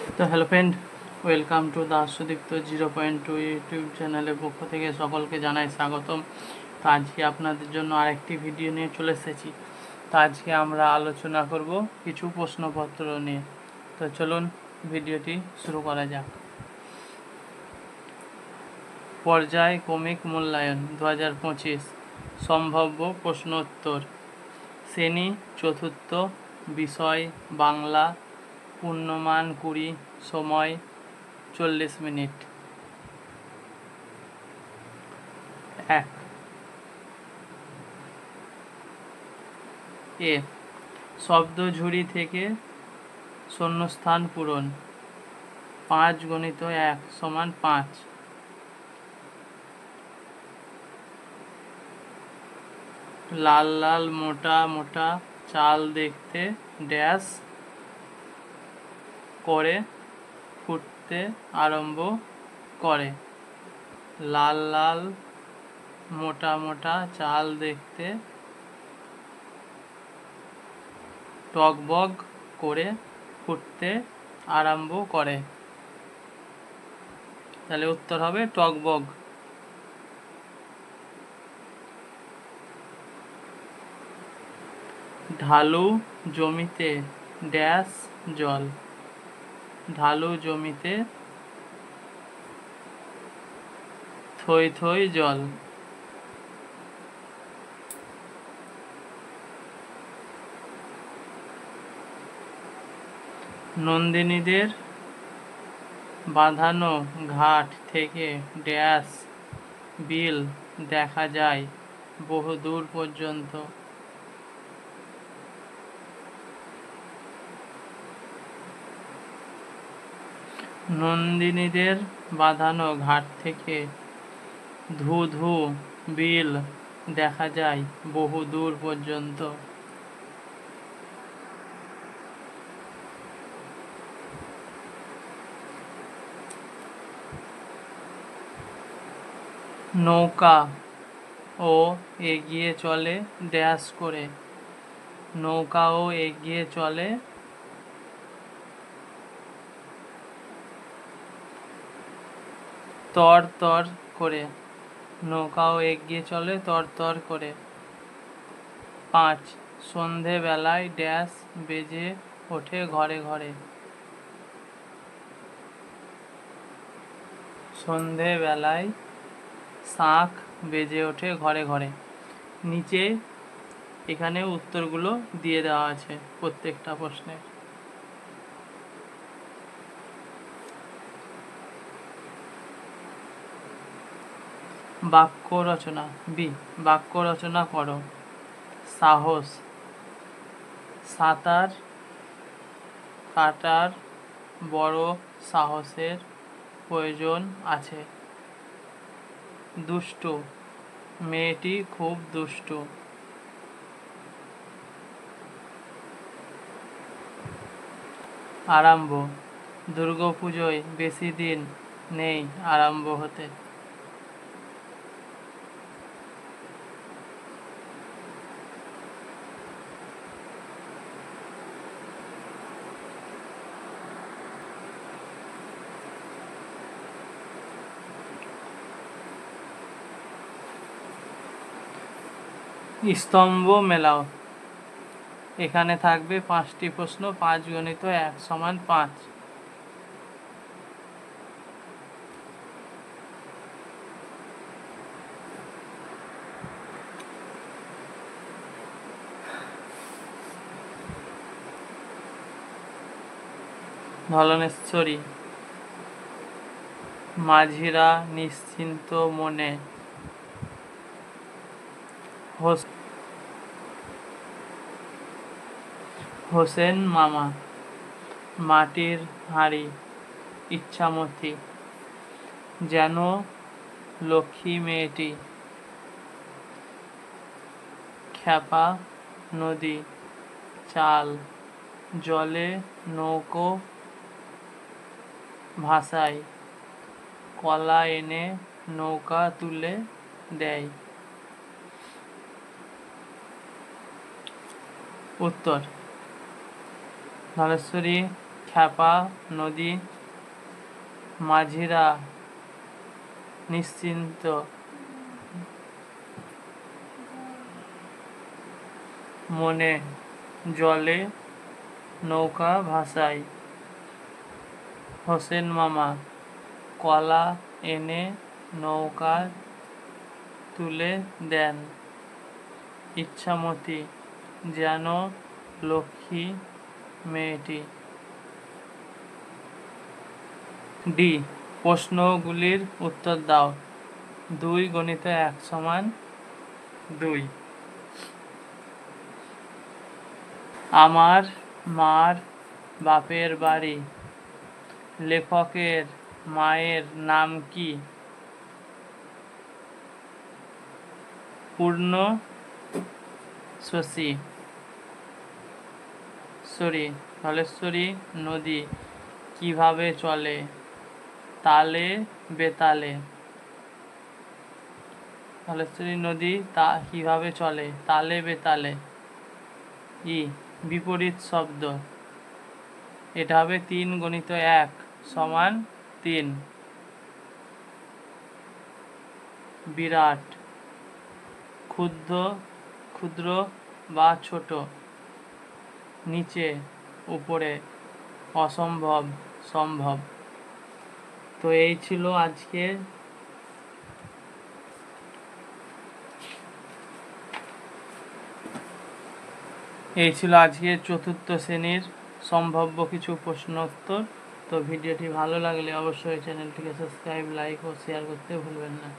তো hello friend, welcome to the Sudipta 0.2 YouTube চ্যানেলের পক্ষ থেকে সকলকে জানাই স্বাগতম। তো আজকে আপনাদের জন্য আরেকটি ভিডিও নিয়ে চলে এসেছি। তো আজকে আমরা আলোচনা করব কিছু প্রশ্নপত্র নিয়ে। তো চলুন ভিডিওটি শুরু করা যাক। পর্যায়ক্রমিক মূল্যায়ন 2025 সম্ভাব্য প্রশ্ন উত্তর। শ্রেণী চতুর্থ, বিষয় বাংলা, পূর্ণমান 20, সময় 40 মিনিট। 1 এ শব্দঝুড়ি থেকে শূন্যস্থান পূরণ। 5 × 1 = 5। লাল লাল মোটা মোটা চাল দেখতে ড্যাশ করে ফুটতে আরম্ভ করে। লাল লাল মোটা মোটা চাল দেখতে টগবগ করে ফুটতে আরম্ভ করে। তাহলে উত্তর হবে টগবগ। ঢালু জমিতে ড্যাশ জল। ঢালু জমিতে থই থই জল। নন্দিনীদের বাঁধানো ঘাট থেকে ড্যাশ বিল দেখা যায় বহুদূর পর্যন্ত। নন্দিনীদের বাঁধানো ঘাট থেকে ধু ধু বিল দেখা যায় বহুদূর পর্যন্ত। নৌকা ও এগিয়ে চলে ড্যাশ করে। নৌকাও এগিয়ে চলে তর তর করে। নৌকাও এগিয়ে চলে তর তর করে। 5 সন্ধেবেলায় ড্যাশ বেজে ওঠে ঘরে ঘরে। সন্ধেবেলায় শাঁখ বেজে ওঠে ঘরে ঘরে। নিচে এখানে উত্তরগুলো দিয়ে দেওয়া আছে প্রত্যেকটা প্রশ্নের। বাক্য রচনা। বি বাক্য রচনা করো। সাহস, সাঁতার কাটার বড় সাহসের প্রয়োজন আছে। দুষ্টু, মেয়েটি খুব দুষ্টু। আরম্ভ, দুর্গাপুজোয় বেশি দিন নেই আরম্ভ হতে। স্তম্ভ মেলাও। এখানে থাকবে 5টি প্রশ্ন। 5 × 1 = 5। ধলেশ্বরী, মাঝিরা নিশ্চিন্ত মনে। হোসেন মামা, মাটির হাঁড়ি, ইচ্ছামতি, যেন লক্ষ্মী মেয়েটি, খ্যাপা নদী, চাল, জলে নৌকো ভাসায়, কলা এনে নৌকা তুলে দেয়। উত্তর, ধলেশ্বরী খ্যাপা নদী, মাঝিরা নিশ্চিন্ত মনে জলে নৌকা ভাসায়। হোসেন মামা কলা এনে নৌকা তুলে দেন। ইচ্ছামতি যেন লক্ষ্মী মেয়েটি। ডি, প্রশ্নগুলির উত্তর দাও। 2 × 1 = 2। আমার মার বাপের বাড়ি। লেখকের মায়ের নাম কি? পূর্ণশোষী। ধলেশ্বরী নদী কিভাবে চলে? তালে বেতালে। ধলেশ্বরী নদী কিভাবে চলে? তালে বেতালে। ই, বিপরীত শব্দ। এটা হবে 3 × 1 = 3। বিরাট ক্ষুদ্র বা ছোট। নিচে উপরে, অসম্ভব সম্ভব। তো এই ছিল আজকের চতুর্থ শ্রেণীর সম্ভাব্য কিছু প্রশ্নোত্তর। তো ভিডিওটি ভালো লাগলে অবশ্যই চ্যানেলটিকে সাবস্ক্রাইব, লাইক ও শেয়ার করতে ভুলবেন না।